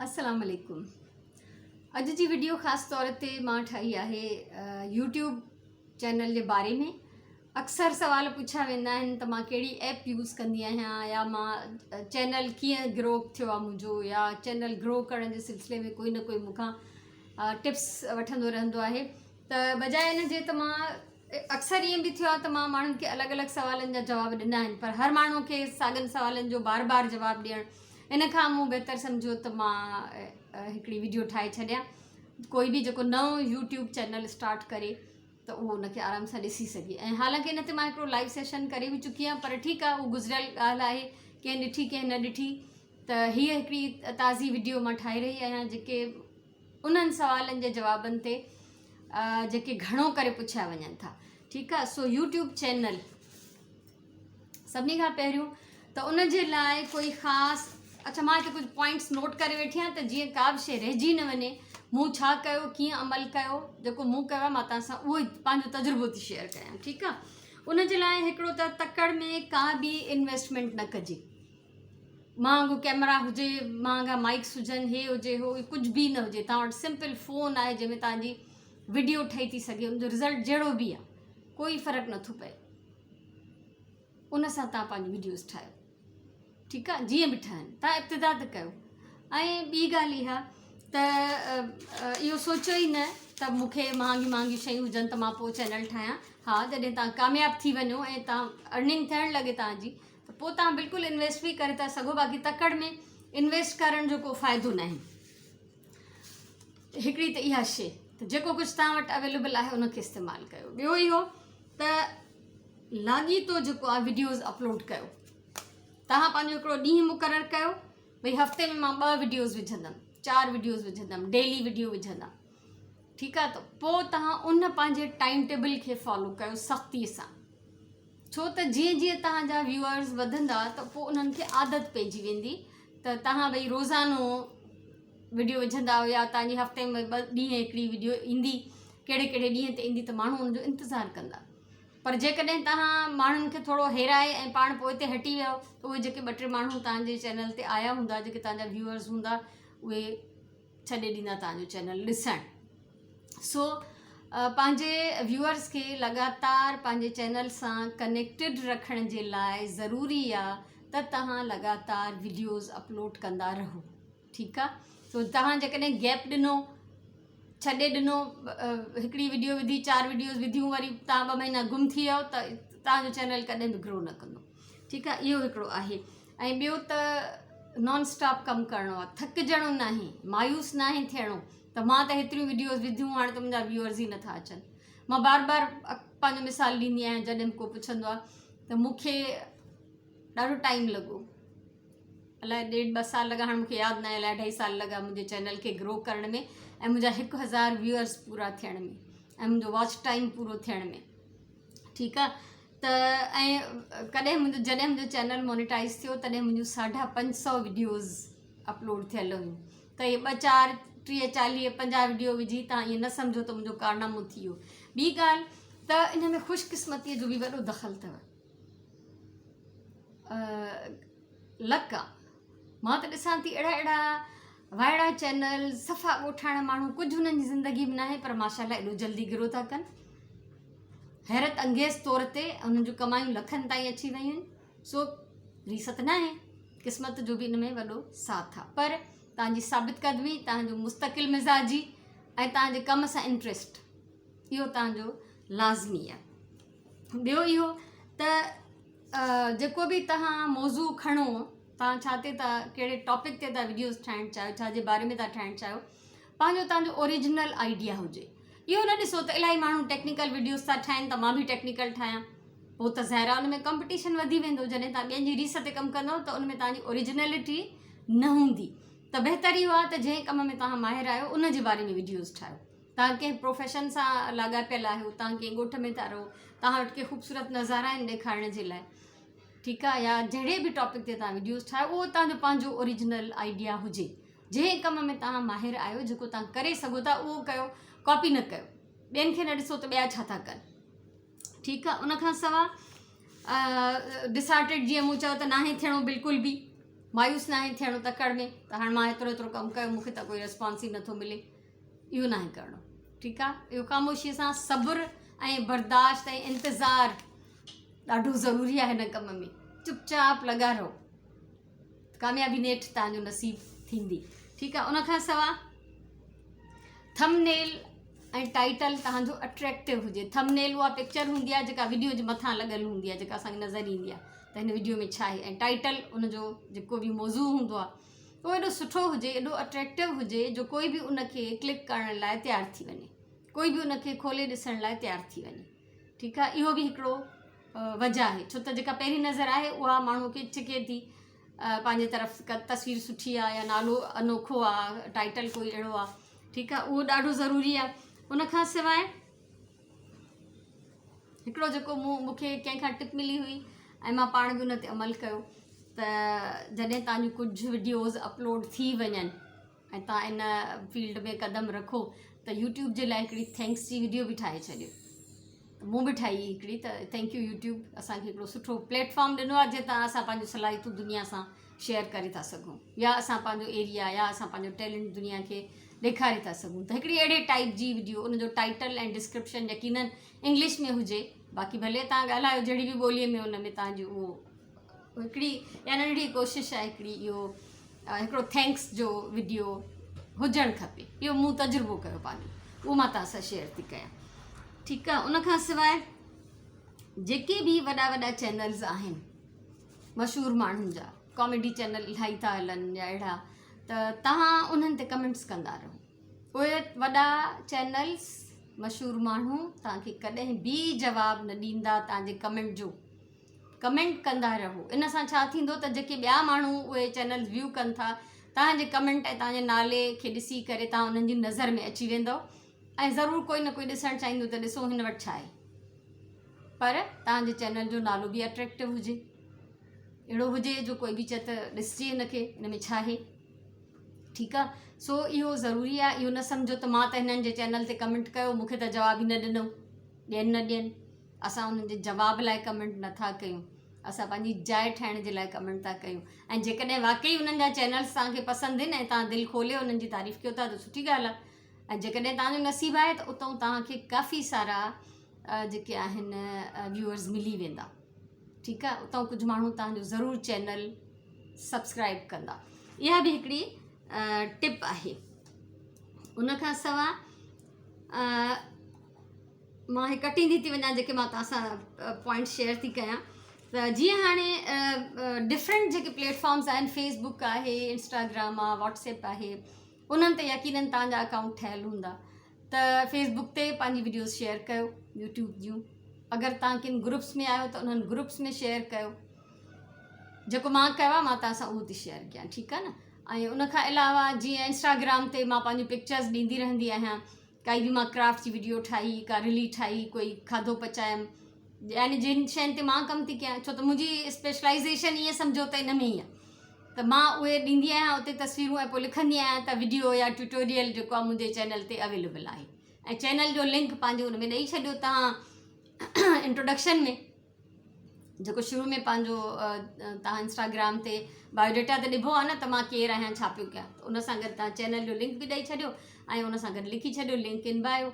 अस्सलाम वालेकुम। अॼु जी वीडियो ख़ासि तौर ते मां ठाही आहे यूट्यूब चैनल जे बारे में। अक्सर सवाल पुछिया वेंदा आहिनि त मां कहिड़ी ऐप यूज़ कंदी आहियां या मां चैनल कीअं ग्रो थियो आहे मुंहिंजो, या चैनल ग्रो करण जे सिलसिले में कोई न कोई मूंखां टिप्स वठंदो रहंदो आहे। त बजाए इन जे त मां अक्सर ईअं बि थियो आहे त मां माण्हुनि खे अलॻि अलॻि सवालनि जा जवाब ॾिना आहिनि, पर हर माण्हू खे साॻियुनि सवालनि जो बार बार जवाबु ॾियणु, इन खां मूं बहितर सम्झो त मां हिकिड़ी वीडियो ठाहे छॾियां। कोई बि जेको नओं यूट्यूब चैनल स्टार्ट करे त उहो उनखे आराम सां ॾिसी सघे। ऐं हालांकि इन ते मां हिकिड़ो लाइव सेशन करे बि चुकी आहियां, पर ठीकु आहे, उहो गुज़िरियल ॻाल्हि आहे, कंहिं ॾिठी कंहिं न ॾिठी। त हीअ हिकिड़ी ताज़ी वीडियो मां ठाहे रही आहियां जेके उन्हनि सवालनि जे जवाबनि ते जेके घणो करे पुछिया वञनि था। ठीकु आहे। सो यूट्यूब चैनल सभिनी खां पहिरियों त उन जे लाइ कोई ख़ासि मां हिते कुझु पॉइंट्स नोट करे वेठी आहियां त जीअं का बि शइ रहिजी न वञे, मूं छा कयो, कीअं अमल कयो, जेको मूं कयो आहे मां तव्हां सां उहो ई पंहिंजो तजुर्बो थी शेयर कयां। ठीकु आहे। उन जे लाइ हिकिड़ो त तकड़ में का बि इन्वेस्टमेंट न कजे। महांगो कैमरा हुजे, महांगा माइक्स हुजनि, हे हुजे हो कुझु बि न हुजे। तव्हां वटि सिंपल फ़ोन आहे जंहिंमें तव्हांजी वीडियो ठही थी सघे, उनजो रिज़ल्ट जहिड़ो बि आहे, कोई फ़र्क़ु नथो पए, उन सां तव्हां पंहिंजी वीडियोज़ ठाहियो। ठीकु आहे। जीअं बि ठहनि, तव्हां इब्तिदा त कयो। ऐं ॿी ॻाल्हि इहा त इहो सोचियो ई न त मूंखे महांगी शयूं हुजनि त मां पोइ चैनल ठाहियां। हा, जॾहिं तव्हां कामयाबु थी वञो ऐं तव्हां अर्निंग थियणु लॻे तव्हांजी, त पोइ तव्हां बिल्कुलु इन्वेस्ट बि करे था सघो। बाक़ी तकड़ में इन्वेस्ट करण जो को फ़ाइदो न आहे। हिकिड़ी त इहा शइ, त जेको कुझु तव्हां वटि अवेलेबल आहे उनखे इस्तेमालु कयो। ॿियो इहो त लाॻीतो जेको आहे वीडियोज़ अपलोड कयो। तव्हां पंहिंजो हिकिड़ो ॾींहुं मुक़ररु कयो, भई हफ़्ते में मां 2 वीडियोज़ विझंदमि, 4 वीडियोज़ विझंदमि, डेली वीडियो विझंदमि। ठीकु आहे। त पोइ तव्हां उन पंहिंजे टाइम टेबल खे फॉलो कयो सख़्तीअ सां। छो त जीअं जीअं तव्हांजा व्यूअर्स वधंदा त पोइ उन्हनि खे आदत पइजी वेंदी त तव्हां भई रोज़ानो वीडियो विझंदा हो, या तव्हांजी हफ़्ते में 2 ॾींहं हिकिड़ी वीडियो ईंदी, कहिड़े कहिड़े ॾींहं ते ईंदी, त माण्हू हुनजो इंतज़ारु कंदा। पर जेकॾहिं तव्हां माण्हुनि खे थोरो हेराए ऐं पाण पोइ ते हटी वियो, त उहे जेके 2-3 माण्हू तव्हांजे चैनल ते आया हूंदा, जेके तव्हांजा व्यूअर्स हूंदा, उहे छॾे ॾींदा तव्हांजो चैनल ॾिसणु। सो पंहिंजे व्यूअर्स खे लगातार पंहिंजे चैनल सां कनेक्टेड रखण जे लाइ ज़रूरी आहे त तव्हां लगातार वीडियोज़ अपलोड कंदा रहो। ठीकु आहे। सो तव्हां जेकॾहिं गैप ॾिनो, छॾे ॾिनो, हिकिड़ी वीडियो विधी, 4 वीडियोज़ विधियूं, वरी तव्हां 2 महीना गुम थी वियो, त तव्हांजो चैनल कॾहिं बि ग्रो न कंदो। ठीकु आहे। इहो हिकिड़ो आहे। ऐं ॿियो त नॉन स्टॉप कमु करिणो आहे, थकिजणो न आहे, मायूस न आहे थियणो त मां त हेतिरियूं वीडियोज़ विधियूं, हाणे त मुंहिंजा व्यूअर्स ई नथा अचनि। मां बार बार पंहिंजो मिसाल ॾींदी आहियां जॾहिं को पुछंदो आहे त मूंखे ॾाढो टाइम लॻो, अलाए 1.5-2 साल लॻा, हाणे मूंखे यादि न आहे, अलाए 2.5 साल लॻा मुंहिंजे चैनल खे ग्रो करण में, ऐं मुंहिंजा 1000 व्यूअर्स पूरा थियण में, ऐं मुंहिंजो वॉच टाइम पूरो थियण में। ठीकु आहे। त ऐं जॾहिं मुंहिंजो चैनल मोनेटाइज़ थियो, तॾहिं मुंहिंजूं 550 वीडियोज़ अपलोड थियल हुयूं। त इहे 2, 4, 30, 40, 50 वीडियो विझी तव्हां ईअं न सम्झो त मुंहिंजो कारनामो थी वियो। ॿी ॻाल्हि त इन में ख़ुशकिस्मतीअ जो बि वॾो दख़ल अथव। लक आहे। मां त ॾिसां थी अहिड़ा वाइड़ा चैनल, सफ़ा ॻोठाइण माण्हू, कुझु हुननि जी ज़िंदगी में न आहे, पर माशाल्लाह एॾो जल्दी ग्रो था कनि, हैरत अंगेज़ तौर ते। उन्हनि जूं कमायूं लखनि ताईं अची वियूं आहिनि। सो रीसत न आहे, क़िस्मत जो बि इन में वॾो साथ आहे, पर तव्हांजी साबित क़दमी, तव्हांजो मुस्तक़िल मिज़ाजी ऐं तव्हांजे कम सां इंट्रस्ट, इहो तव्हांजो लाज़मी आहे। ॿियो इहो त जेको बि तव्हां मौज़ू खणो, तव्हां छा ते था, कहिड़े टॉपिक ते था वीडियोज़ ठाहिणु चाहियो, छा जे बारे में था ठाहिणु चाहियो, पंहिंजो तव्हांजो ओरिजिनल आइडिया हुजे। इहो न ॾिसो त इलाही माण्हू टेक्निकल वीडियोज़ था ठाहिनि त मां बि टेक्निकल ठाहियां, पोइ त ज़ाहिर आहे उन में कॉम्पिटिशन वधी वेंदो। जॾहिं तव्हां ॿियनि जी रीस ते कमु कंदव त उन में तव्हांजी ओरिजिनलिटी न हूंदी। त बहितर इहो आहे त जंहिं कम में तव्हां माहिर आहियो उन जे बारे में वीडियोज़ ठाहियो। तव्हां कंहिं प्रोफेशन सां लाॻापियल आहियो, तव्हां कंहिं ॻोठ में था रहो, तव्हां वटि के ख़ूबसूरत नज़ारा आहिनि ॾेखारण जे लाइ, ठीकु आहे, या जहिड़े बि टॉपिक ते तव्हां वीडियोज़ ठाहियो, उहो तव्हांजो पंहिंजो ओरिजिनल आइडिया हुजे। जंहिं कम में तव्हां माहिर आहियो, जेको तव्हां करे सघो था, उहो कयो, कॉपी न कयो। ॿियनि खे न ॾिसो त ॿिया छा था कनि। ठीकु आहे। उनखां सवाइ डिसार्टेड, जीअं मूं चयो त नाहे थियणो बिल्कुलु बि, मायूस ना आहे थियणो तकड़ में त हाणे मां एतिरो एतिरो कमु कयो मूंखे त कोई रिस्पॉन्स ई नथो मिले, इहो न आहे करिणो। ठीकु आहे, इहो ख़ामोशीअ सां सब्र ऐं बर्दाश्त ऐं इंतज़ारु ॾाढो ज़रूरी आहे हिन कम में। चुपचाप लॻा रहो, कामयाबी नेठि तव्हांजो नसीबु थींदी। ठीकु आहे, उनखां सवाइ थंबनेल ऐं टाइटल तव्हांजो अट्रैक्टिव हुजे। थंबनेल उहा पिक्चर हूंदी आहे जेका वीडियो जे मथां लॻल हूंदी आहे, जेका असांखे नज़र ईंदी आहे त हिन वीडियो में छा आहे, ऐं टाइटल उनजो जेको बि मौज़ू हूंदो आहे उहो एॾो सुठो हुजे, एॾो अट्रैक्टिव हुजे जो कोई बि उनखे क्लिक करण लाइ तयारु थी वञे, कोई बि उनखे खोले ॾिसण लाइ तयारु थी वञे। ठीकु आहे, इहो बि हिकिड़ो वजह आहे, छो त जेका पहिरीं नज़र आहे उहा माण्हू खे छिके थी पंहिंजे तरफ़ तस्वीर सुठी आहे या नालो अनोखो आहे, टाइटल कोई अहिड़ो आहे। ठीकु आहे, उहो ॾाढो ज़रूरी आहे। उनखां सवाइ हिकिड़ो जेको मूंखे कंहिंखां टिप मिली हुई ऐं मां पाण बि उन ते अमल कयो, त जॾहिं तव्हांजूं कुझु वीडियोज़ अपलोड थी वञनि ऐं तव्हां इन फील्ड में क़दम रखो त यूट्यूब जे लाइ हिकिड़ी थैंक्स जी वीडियो बि ठाहे छॾियो। मूं बि ठाही हिकिड़ी, त थैंक यू यूट्यूब, असांखे हिकिड़ो सुठो प्लेटफॉर्म ॾिनो आहे जंहिं तां असां पंहिंजूं सलाहियतूं दुनिया सां शेयर करे था सघूं, या असां पंहिंजो एरिया या असां पंहिंजो टैलेंट दुनिया खे ॾेखारे था सघूं। त हिकिड़ी अहिड़े टाइप जी वीडियो, उनजो टाइटल ऐं डिस्क्रिप्शन यकीनन इंग्लिश में हुजे, बाक़ी भले तव्हां ॻाल्हायो जहिड़ी बि ॿोलीअ में, उन में तव्हांजी उहो हिकिड़ी या नंढड़ी कोशिशि आहे हिकिड़ी इहो हिकिड़ो थैंक्स जो वीडियो हुजणु खपे। इहो मूं तजुर्बो कयो पंहिंजो, उहो मां तव्हां सां शेयर थी कयां। ठीकु आहे, उनखां सवाइ जेके बि वॾा वॾा चैनल्स आहिनि मशहूरु माण्हुनि जा, कॉमेडी चैनल इलाही था हलनि या अहिड़ा, त तव्हां उन्हनि ते कमेंट्स कंदा रहो। उहे वॾा चैनल्स, मशहूरु माण्हू तव्हांखे कॾहिं बि जवाबु न ॾींदा तव्हांजे कमेंट जो। कमेंट कंदा रहो, इन सां छा थींदो त जेके ॿिया माण्हू उहे चैनल्स व्यू कनि था, तव्हांजे कमेंट ऐं तव्हांजे नाले खे ॾिसी करे तव्हां उन्हनि जी नज़र में अची वेंदव ऐं ज़रूरु कोई न कोई ॾिसणु चाहींदो त ॾिसो हिन वटि छा आहे, पर तव्हांजे चैनल जो नालो बि अट्रैक्टिव हुजे, अहिड़ो हुजे जो कोई बि चए त ॾिसजे हिनखे, हिन में छा आहे। ठीकु आहे, सो इहो ज़रूरी आहे। इहो न सम्झो त मां त हिननि जे चैनल ते कमेंट कयो, मूंखे त जवाब ई न ॾिनो, ॾियनि न ॾियनि, असां उन्हनि जे जवाब लाइ कमेंट नथा कयूं, असां पंहिंजी जाइ ठाहिण जे लाइ कमेंट था कयूं। ऐं जेकॾहिं वाकई उन्हनि जा चैनल्स तव्हांखे पसंदि आहिनि ऐं तव्हां दिलि खोले उन्हनि जी तारीफ़ कयो था त सुठी ॻाल्हि आहे, ऐं जेकॾहिं तव्हांजो नसीबु आहे त उतां तव्हांखे काफ़ी सारा जेके आहिनि व्यूअर्स मिली वेंदा। ठीकु आहे, उतां कुझु माण्हू तव्हांजो ज़रूरु चैनल सब्सक्राइब कंदा। इहा बि हिकिड़ी टिप आहे। उनखां सवाइ मां हे कटींदी थी वञा जेके मां तव्हां सां पॉइंट शेयर थी कयां, त जीअं हाणे डिफरेंट जेके प्लेटफॉर्म्स आहिनि, फेसबुक आहे, इंस्टाग्राम आहे, व्हाट्सएप आहे, उन्हनि ते यकीनन तव्हांजा अकाउंट ठहियलु हूंदा, त फेसबुक ते पंहिंजी वीडियोज़ शेयर कयो यूट्यूब जूं। अगरि तव्हां किन ग्रुप्स में आहियो त उन्हनि ग्रुप्स में शेयर कयो, जेको मां कयो आहे मां तव्हां सां उहो थी शेयर कयां। ठीकु आहे न, ऐं उनखां अलावा जीअं इंस्टाग्राम ते मां पंहिंजी पिक्चर्स ॾींदी रहंदी आहियां, काई बि मां क्राफ्ट जी वीडियो ठाही, का रीली ठाही, कोई खाधो पचायमि, यानी जिन शयुनि ते मां कमु थी कयां, छो त मुंहिंजी स्पेशलाइज़ेशन ईअं सम्झो त इन में ई आहे, त मां उहे ॾींदी आहियां उते तस्वीरूं, ऐं पोइ लिखंदी आहियां त वीडियो या ट्यूटोरियल जेको आहे मुंहिंजे चैनल ते अवेलेबल आहे, ऐं चैनल जो लिंक पंहिंजो उन में ॾेई छॾियो तव्हां इंट्रोडक्शन में, जेको शुरू में पंहिंजो तव्हां इंस्टाग्राम ते बायोडेटा ते ॾिबो आहे न त मां केरु आहियां, छा पियो कयां, त उन सां गॾु तव्हां चैनल जो लिंक बि ॾेई छॾियो ऐं उन सां गॾु लिखी छॾियो लिंक इन बायो।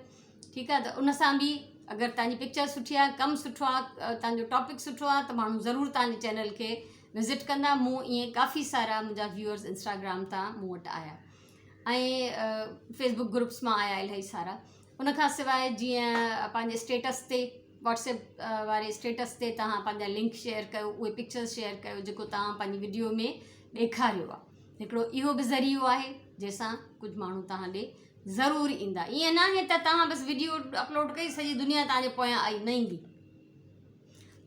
ठीकु आहे, त उन सां बि अगरि तव्हांजी पिक्चर सुठी आहे, कमु सुठो आहे, तव्हांजो टॉपिक सुठो आहे, त माण्हू ज़रूरु तव्हांजे चैनल खे विज़िट कंदा। मूं ईअं काफ़ी सारा मुंहिंजा व्यूअर्स इंस्टाग्राम तां मूं वटि आया ऐं फेसबुक ग्रुप्स मां आया इलाही सारा। उनखां सवाइ जीअं पंहिंजे स्टेटस ते, व्हाट्सएप वारे स्टेटस ते तव्हां पंहिंजा लिंक शेयर कयो, उहे पिक्चर्स शेयर कयो जेको तव्हां पंहिंजी वीडियो में ॾेखारियो आहे, हिकिड़ो इहो बि ज़रियो आहे जंहिंसां कुझु माण्हू तव्हां ॾे ज़रूरु ईंदा। ईअं न आहे त तव्हां बसि वीडियो अपलोड कई सॼी दुनिया तव्हांजे पोयां आई, न ईंदी,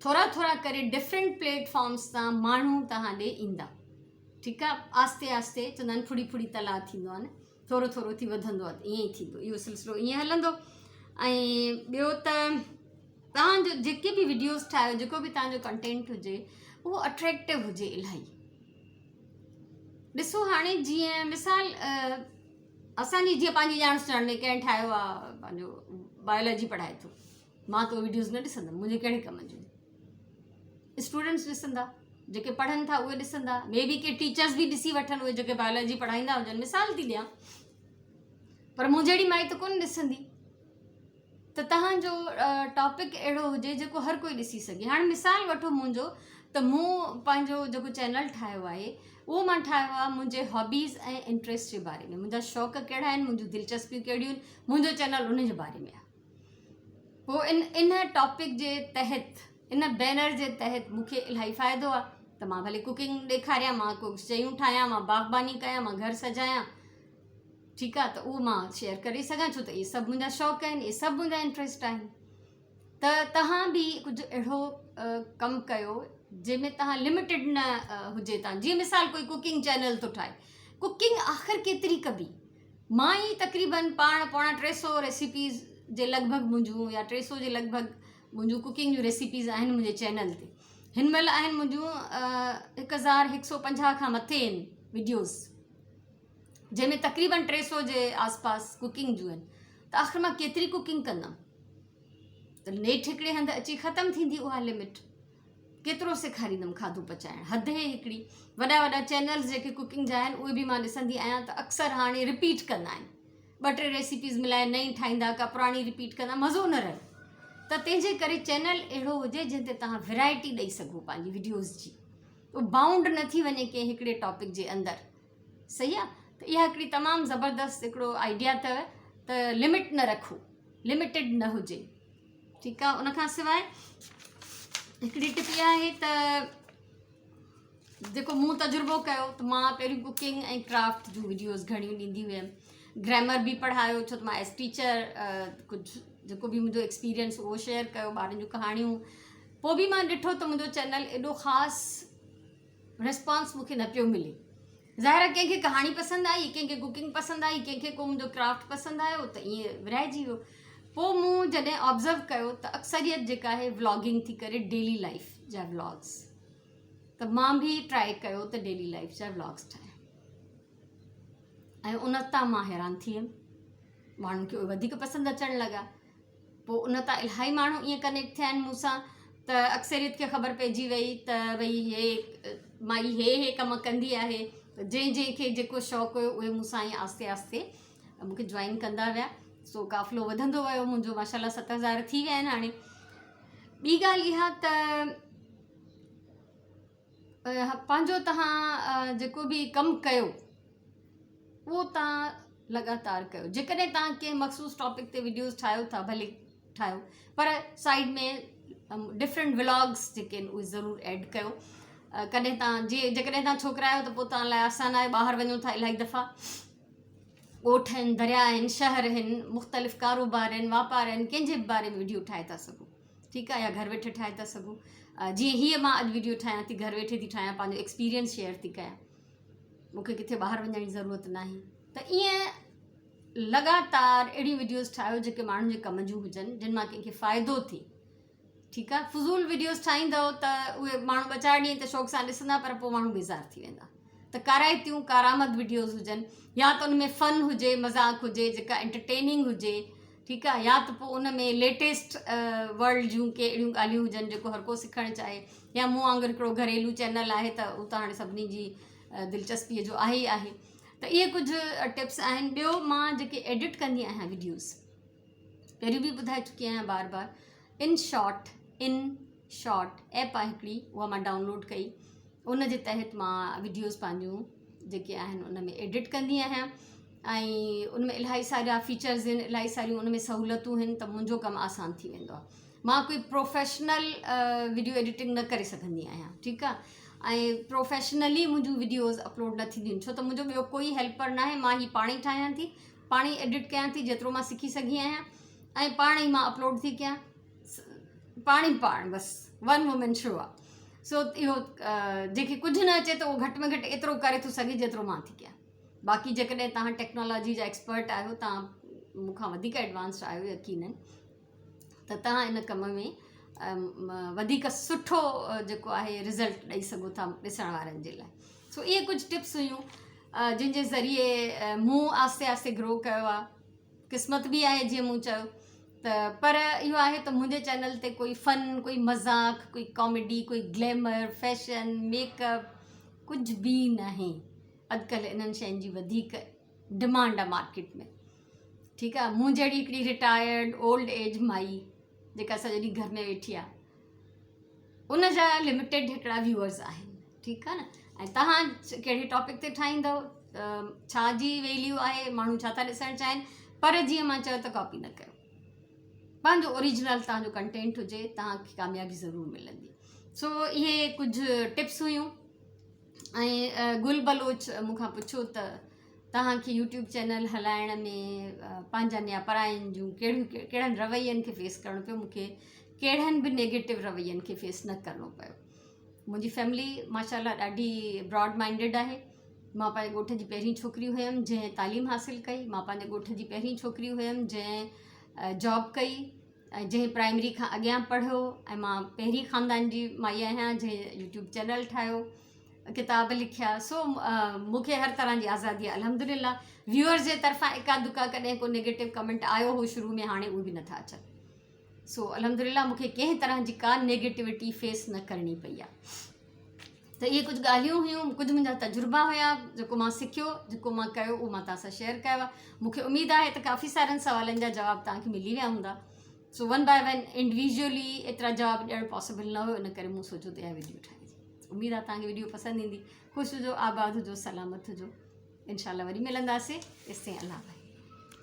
थोरा थोरा करे डिफरेंट प्लेटफॉर्म्स तां माण्हू तव्हां ॾे ईंदा। ठीकु आहे, आस्ते आस्ते चवंदा आहिनि फुड़ी फुड़ी तलाउ थींदो आहे न, थोरो थोरो थी वधंदो आहे, ईअं ई थींदो, इहो सिलसिलो ईअं हलंदो। ऐं ॿियो त तव्हांजो जेके बि वीडियोज़ ठाहियो, जेको बि तव्हांजो कंटेंट हुजे उहो अट्रैक्टिव हुजे इलाही। ॾिसो हाणे जीअं मिसाल असांजी जीअं पंहिंजी ॼाण सुञाण में कंहिं ठाहियो आहे पंहिंजो बायोलॉजी पढ़ाए थो, मां त उहे वीडियोज़ न ॾिसंदमि, मुंहिंजे कहिड़े कम जो, स्टूडेंट्स ॾिसंदा, जेके पढ़नि था उहे ॾिसंदा, मे बी के टीचर्स बि ॾिसी वठनि उहे जेके बायोलॉजी पढ़ाईंदा हुजनि, मिसाल थी ॾियां, पर मूं जहिड़ी माई त कोन ॾिसंदी। त तव्हांजो टॉपिक अहिड़ो हुजे जेको हर कोई ॾिसी सघे। हाणे मिसाल वठो मुंहिंजो, त मूं पंहिंजो जेको चैनल ठाहियो आहे उहो मां ठाहियो आहे मुंहिंजे हॉबीज़ ऐं इंट्रस्ट जे बारे में, मुंहिंजा शौक़ु कहिड़ा आहिनि, मुंहिंजूं दिलचस्पियूं कहिड़ियूं आहिनि, मुंहिंजो चैनल उन जे बारे में आहे। पोइ इन टॉपिक जे तहत, इन बैनर जे तहत मूंखे इलाही फ़ाइदो आहे, त मां भले कुकिंग ॾेखारियां, मां कुझु शयूं ठाहियां, मां बाग़बानी कयां, मां घर सजायां, ठीकु आहे, त उहो मां शेयर करे सघां, छो त इहे सभु मुंहिंजा शौक़ु आहिनि, इहे सभु मुंहिंजा इंट्रस्ट आहिनि। त तव्हां बि कुझु अहिड़ो कमु कयो जंहिंमें तव्हां लिमिटेड न हुजे तव्हां, जीअं मिसाल कोई कुकिंग चैनल थो ठाहे, कुकिंग आख़िर केतिरी कबी, मां ई तक़रीबन पाण पौणा 300 रेसिपीज़ जे लॻभॻि मुंहिंजूं, या 300 जे लॻभॻि मुंहिंजूं कुकिंग जूं रेसिपीज़ आहिनि मुंहिंजे चैनल ते। हिन महिल आहिनि मुंहिंजूं 1150 खां मथे आहिनि वीडियोज़, जंहिंमें तक़रीबन 300 जे आसपास कुकिंग जूं आहिनि। त आख़िर मां केतिरी कुकिंग कंदमि, त नेठि हिकिड़े हंधि अची ख़तमु थींदी उहा लिमिट, केतिरो सेखारींदमि खाधो पचाइणु, हद हे हिकिड़ी। वॾा वॾा चैनल्स जेके कुकिंग जा आहिनि उहे बि मां ॾिसंदी आहियां, त अक्सर हाणे रिपीट कंदा आहिनि, 2-3 रेसिपीज़ मिलाए नई ठाहींदा, का पुराणी रिपीट कंदा, मज़ो न रहे। त तंहिंजे करे चैनल अहिड़ो हुजे जंहिं ते तव्हां वैरायटी ॾेई सघो पंहिंजी वीडियोज़ जी, उहो बाउंड न थी वञे कंहिं हिकिड़े टॉपिक जे अंदरि, सही आहे। त इहा हिकिड़ी तमामु ज़बरदस्त हिकिड़ो आइडिया अथव, त लिमिट न रखो, लिमिटेड न हुजे, ठीकु आहे। उनखां सवाइ हिकिड़ी टिप इहा आहे त जेको मूं तजुर्बो कयो, त मां पहिरियों कुकिंग ऐं क्राफ्ट जूं वीडियोज़ घणियूं ॾींदी हुयमि, ग्रामर बि पढ़ायो, छो त मां एज़ टीचर कुझु जेको बि मुंहिंजो एक्सपीरियंस उहो शेयर कयो, ॿारनि जूं कहाणियूं। पोइ बि मां ॾिठो त मुंहिंजो चैनल एॾो ख़ासि रिस्पॉन्स मूंखे न पियो मिले। ज़ाहिर आहे कंहिंखे कहाणी पसंदि आई, कंहिंखे कुकिंग पसंदि आई, कंहिंखे को मुंहिंजो क्राफ्ट पसंदि आयो, त ईअं विराइजी वियो। पोइ मूं जॾहिं ऑब्ज़र्व कयो त अक्सरियत जेका आहे व्लॉगिंग थी करे, डेली लाइफ जा व्लॉग्स, त मां बि ट्राए कयो त डेली लाइफ जा व्लॉग्स ठाहियां, ऐं उन तां मां हैरान थी वियमि, माण्हुनि खे उहे वधीक पसंदि अचणु लॻा। पोइ उन तां इलाही माण्हू ईअं कनेक्ट थिया आहिनि मूंसां, त अक्सरियत खे ख़बर पइजी वई त भई हे माई हे कमु कंदी आहे, त जंहिंखे जेको शौक़ु हुयो उहे मूंसां ई आस्ते आस्ते मूंखे जॉइन कंदा विया। सो काफ़िलो वधंदो वियो मुंहिंजो, माशाल्लाह 7000 थी विया आहिनि हाणे। ॿी ॻाल्हि इहा त पंहिंजो तव्हां जेको बि कमु कयो उहो तव्हां लगातार कयो। जेकॾहिं तव्हां कंहिं मख़सूस टॉपिक ते वीडियोज़ ठाहियो था, भले ठाहियो, पर साइड में डिफरेंट व्लॉग्स जेके आहिनि उहे ज़रूरु ऐड कयो। कॾहिं तव्हां जेकॾहिं तव्हां छोकिरा आहियो त पोइ तव्हां लाइ आसानु आहे, ॿाहिरि वञो था इलाही दफ़ा, ॻोठ आहिनि, दरिया आहिनि, शहर आहिनि, मुख़्तलिफ़ कारोबार आहिनि, वापार आहिनि, कंहिंजे बि बारे में वीडियो ठाहे था सघो, ठीकु आहे, या घर वेठे ठाहे था सघो। जीअं हीअ मां अॼु वीडियो ठाहियां थी, घर वेठे थी ठाहियां, पंहिंजो एक्सपीरियंस शेयर थी कयां, मूंखे किथे ॿाहिरि वञण जी ज़रूरत न आहे। त ईअं लगातार अहिड़ियूं वीडियोज़ ठाहियो जेके माण्हुनि जे कम जूं हुजनि, जिन मां कंहिंखे फ़ाइदो थिए, ठीकु आहे। फज़ूल वीडियोज़ ठाहींदव त उहे माण्हू 2-4 ॾींहं त शौक़ु सां ॾिसंदा, पर पोइ माण्हू बेज़ार थी वेंदा। त काराइतियूं कारामद वीडियोज़ हुजनि, या त उन में फ़न हुजे, मज़ाक़ हुजे, जेका एंटरटेनिंग हुजे, ठीकु आहे, या त पोइ उन में लेटेस्ट वर्ल्ड जूं के अहिड़ियूं ॻाल्हियूं हुजनि जेको हर को सिखणु चाहे, या मूं वांगुरु हिकिड़ो घरेलू चैनल आहे त उहो त हाणे सभिनी जी दिलचस्पीअ जो आहे ई आहे। त इहे कुझु टिप्स आहिनि। ॿियो, मां जेके एडिट कंदी आहियां वीडियोज़, पहिरियों बि ॿुधाए चुकी आहियां बार बार, इन शॉट ऐप आहे हिकिड़ी, उहा मां डाउनलोड कई, उन जे तहत मां वीडियोज़ पंहिंजूं जेके आहिनि उन में एडिट कंदी आहियां, ऐं उन में इलाही सारा फीचर्स आहिनि, इलाही सारियूं उन में सहूलियतूं आहिनि, त मुंहिंजो कमु आसानु थी वेंदो आहे। मां कोई प्रोफेशनल वीडियो एडिटिंग न करे सघंदी आहियां, ठीकु आहे, ऐं प्रोफेशनली मुंहिंजूं वीडियोज़ अपलोड न थींदियूं आहिनि, छो त मुंहिंजो ॿियो कोई हेल्पर न आहे, मां ही पाण ई ठाहियां थी, पाण ई एडिट कयां थी, जेतिरो मां सिखी सघी आहियां, ऐं पाण ई मां अपलोड थी कयां, पाण बसि 1 वुमन शो आहे। सो इहो जंहिंखे कुझु न अचे त उहो घटि में घटि एतिरो करे थो सघे जेतिरो मां थी कयां। बाक़ी जेकॾहिं तव्हां टेक्नोलॉजी जा एक्सपर्ट आहियो, तव्हां मूंखां वधीक एडवांस्ड आहियो यकीनन, त तव्हां इन कम में वधीक सुठो जेको आहे रिज़ल्ट ॾेई सघो था ॾिसण वारनि जे लाइ। सो इहे कुझु टिप्स हुयूं जंहिंजे ज़रिए मूं आस्ते आस्ते ग्रो कयो आहे। क़िस्मत बि आहे जीअं मूं चयो, पर इहो आहे त मुंहिंजे चैनल ते कोई फ़न, कोई मज़ाक, कोई कॉमेडी, कोई ग्लैमर, फैशन, मेकअप कुझु बि न आहे। अॼुकल्ह इन्हनि शयुनि जी वधीक डिमांड आहे मार्केट में, ठीकु आहे। मूं जहिड़ी हिकिड़ी रिटायर्ड ओल्ड एज माई जेका सॼो ॾींहुं घर में वेठी आहे, उन जा लिमिटेड हिकिड़ा व्यूअर्स आहिनि, ठीकु आहे न। ऐं तव्हां कहिड़े टॉपिक ते ठाहींदव, छा जी वैल्यू आहे, माण्हू छा था ॾिसणु चाहिनि, पर जीअं मां चयो त कॉपी न कयो। पंहिंजो ओरिजिनल तव्हांजो कंटेंट हुजे, तव्हांखे कामयाबी ज़रूरु मिलंदी। सो इहे कुझु टिप्स हुयूं। ऐं गुल बलोच मूंखां पुछो त तव्हांखे यूट्यूब चैनल हलाइण में पंहिंजनि या परायनि जूं कहिड़नि रवैयनि खे फेस करणो पियो। मूंखे कहिड़नि बि नेगेटिव रवैयनि खे फेस न करिणो पियो। मुंहिंजी फैमिली माशाल्लाह ॾाढी ब्रॉड माइंडेड आहे। मां पंहिंजे ॻोठ जी पहिरीं छोकिरी हुयमि जंहिं तालीम हासिलु कई। मां पंहिंजे ॻोठ जी पहिरीं छोकिरी हुयमि जंहिं जॉब कई, ऐं जंहिं प्राइमरी खां अॻियां पढ़ियो। ऐं मां पहिरीं ख़ानदान जी माई आहियां जंहिं यूट्यूब चैनल ठाहियो, किताब लिखिया। सो मूंखे हर तरह जी आज़ादी आहे अल्हम्दुलिल्लाह। व्यूअर्स जे तरफ़ां एका दुका कॾहिं को नेगेटिव कमेंट आयो हो शुरू में, हाणे उहे बि नथा अचनि। सो अल्हम्दुलिल्लाह मूंखे कंहिं तरह जी का नेगेटिविटी फेस न करणी पई आहे। त इहे कुझु ॻाल्हियूं हुयूं, कुझु मुंहिंजा तजुर्बा हुया, जेको मां सिखियो, जेको मां कयो, उहो मां तव्हां सां शेयर कयो आहे। मूंखे उमेदु आहे त काफ़ी सारनि सवालनि जा जवाब तव्हांखे मिली विया हूंदा। So one by one individually एतिरा जवाब ॾियणु पॉसिबल न हुयो, इन करे मूं सोचियो त इहा वीडियो ठाहे। उमेदु आहे तव्हांखे वीडियो पसंदि ईंदी। ख़ुशि हुजो, आबाद हुजो, सलामत हुजो। इंशाल्लाह वरी मिलंदासीं। तेसिताईं अल्लाह।